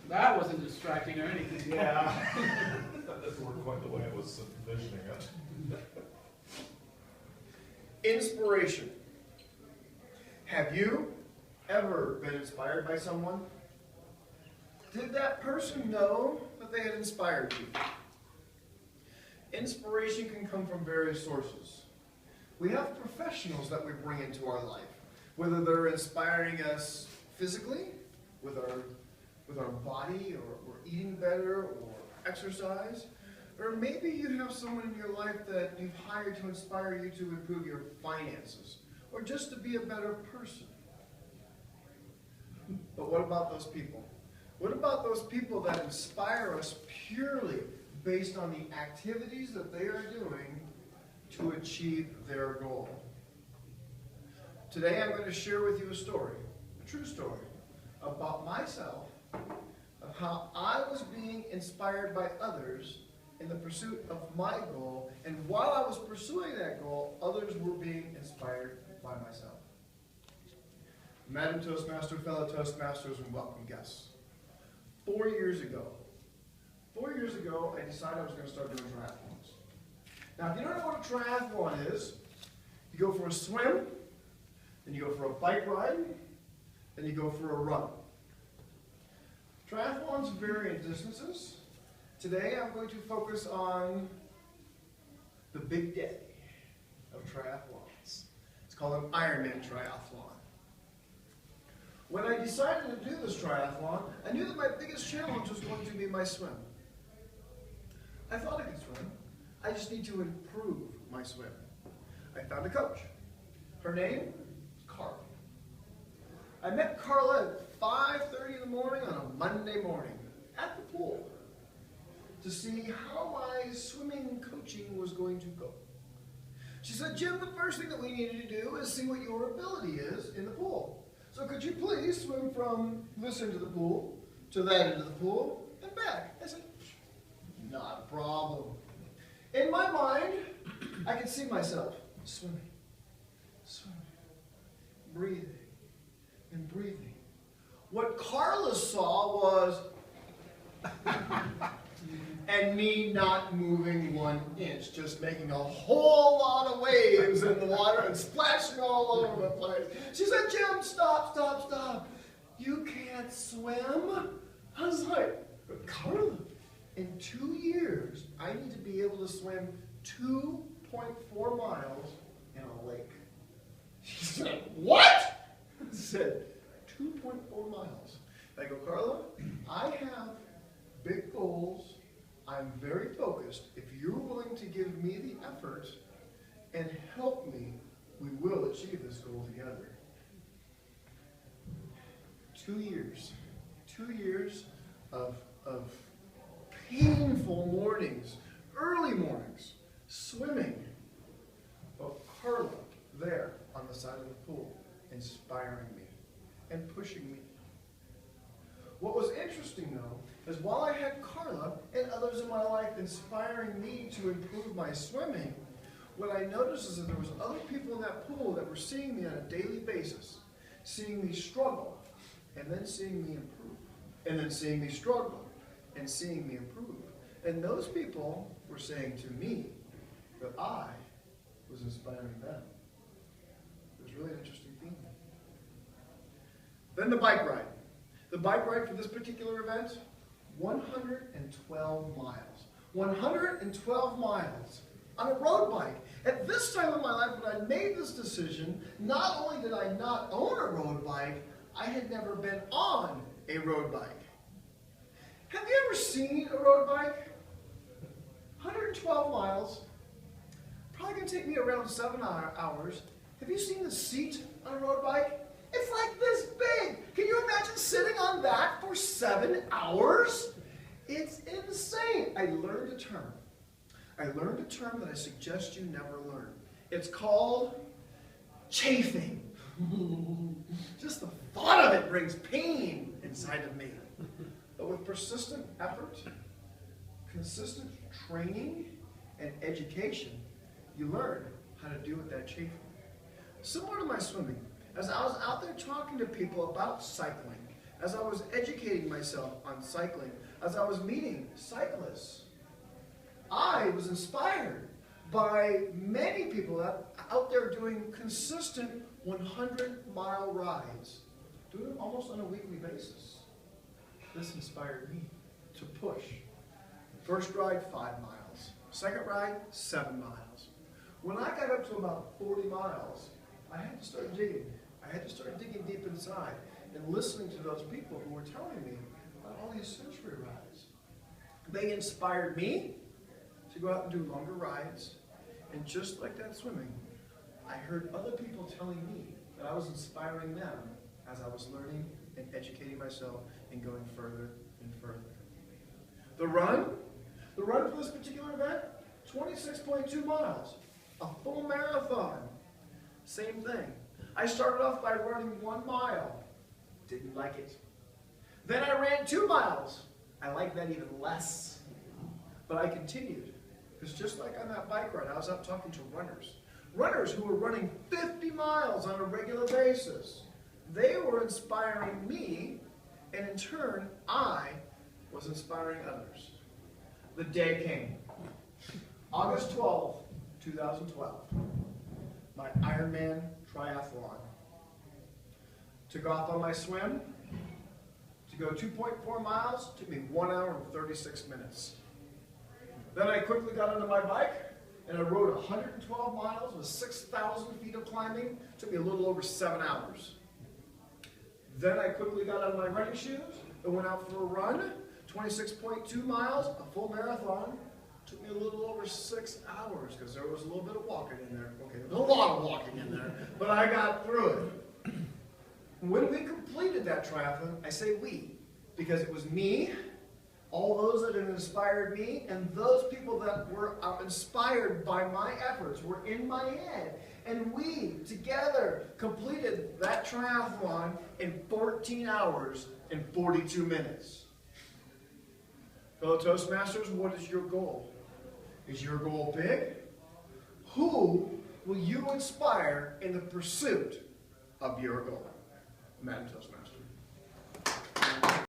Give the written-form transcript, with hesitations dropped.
That wasn't distracting or anything. Yeah. That doesn't work quite the way I was envisioning it. Inspiration. Have you ever been inspired by someone? Did that person know that they had inspired you? Inspiration can come from various sources. We have professionals that we bring into our life, whether they're inspiring us physically, with our body, or eating better, or exercise. Or maybe you have someone in your life that you've hired to inspire you to improve your finances, or just to be a better person. But what about those people? What about those people that inspire us purely based on the activities that they are doing to achieve their goal? Today I'm going to share with you a story, a true story, about myself, of how I was being inspired by others in the pursuit of my goal, and while I was pursuing that goal, others were being inspired by myself. Madam Toastmaster, fellow Toastmasters, and welcome guests. 4 years ago, I decided I was going to start doing triathlons. Now, if you don't know what a triathlon is, you go for a swim, then you go for a bike ride, then you go for a run. Triathlons vary in distances. Today, I'm going to focus on the big day of triathlons. It's called an Ironman triathlon. When I decided to do this triathlon, I knew that my biggest challenge was going to be my swim. I thought I could swim. I just need to improve my swim. I found a coach. Her name was Carla. I met Carla at 5:30 in the morning on a Monday morning at the pool to see how my swimming coaching was going to go. She said, "Jim, the first thing that we need to do is see what your ability is in the pool. So could you please swim from this end of the pool to that end of the pool and back?" I said, "Not a problem." In my mind, I could see myself swimming, breathing, and breathing. What Carla saw was and me not moving 1 inch, just making a whole lot of waves in the water and splashing all over the place. She said, "Jim, stop, stop, stop. You can't swim." I was like, "But Carla, in 2 years, I need to be able to swim 2.4 miles in a lake." She said, "What?" I said, 2.4 miles. I go, "Carla, I have big goals. I'm very focused. If you're willing to give me the effort and help me, we will achieve this goal together." 2 years. 2 years of painful mornings, early mornings, swimming. But Carla there on the side of the pool, inspiring me and pushing me. What was interesting, though, is while I had Carla and others in my life inspiring me to improve my swimming, what I noticed is that there was other people in that pool that were seeing me on a daily basis, seeing me struggle, and then seeing me improve, and then seeing me struggle, and seeing me improve. And those people were saying to me that I was inspiring them. It was really an interesting thing. Then the bike ride. The bike ride for this particular event, 112 miles. 112 miles on a road bike. At this time in my life, when I made this decision, not only did I not own a road bike, I had never been on a road bike. Have you ever seen a road bike? 112 miles. Probably going to take me around 7 hours. Have you seen the seat on a road bike? It's like this big. Can you imagine sitting on that for 7 hours? It's insane. I learned a term. That I suggest you never learn. It's called chafing. Just the thought of it brings pain inside of me. But with persistent effort, consistent training, and education, you learn how to deal with that chafing. Similar to my swimming, as I was out there talking to people about cycling, as I was educating myself on cycling, as I was meeting cyclists, I was inspired by many people out there doing consistent 100-mile rides, doing them almost on a weekly basis. This inspired me to push. First ride, 5 miles. Second ride, 7 miles. When I got up to about 40 miles, I had to start digging. I had to start digging deep inside and listening to those people who were telling me about all these century rides. They inspired me to go out and do longer rides. And just like that swimming, I heard other people telling me that I was inspiring them as I was learning and educating myself and going further and further. The run for this particular event, 26.2 miles, a full marathon. Same thing. I started off by running 1 mile. Didn't like it. Then I ran 2 miles. I liked that even less. But I continued. Because just like on that bike ride, I was out talking to runners who were running 50 miles on a regular basis. They were inspiring me, and in turn, I was inspiring others. The day came. August 12, 2012. My Ironman triathlon. Took off on my swim. To go 2.4 miles took me 1 hour and 36 minutes. Then I quickly got onto my bike and I rode 112 miles with 6,000 feet of climbing. Took me a little over 7 hours. Then I quickly got on my running shoes and went out for a run. 26.2 miles, a full marathon. Took me a little over 6 hours because there was a little bit of walking in there. Okay, there was a lot of walking in there, but I got through it. When we completed that triathlon, I say we, because it was me, all those that had inspired me, and those people that were inspired by my efforts were in my head. And we, together, completed that triathlon in 14 hours and 42 minutes. Fellow Toastmasters, what is your goal? Is your goal big? Who will you inspire in the pursuit of your goal? Madam Toastmaster.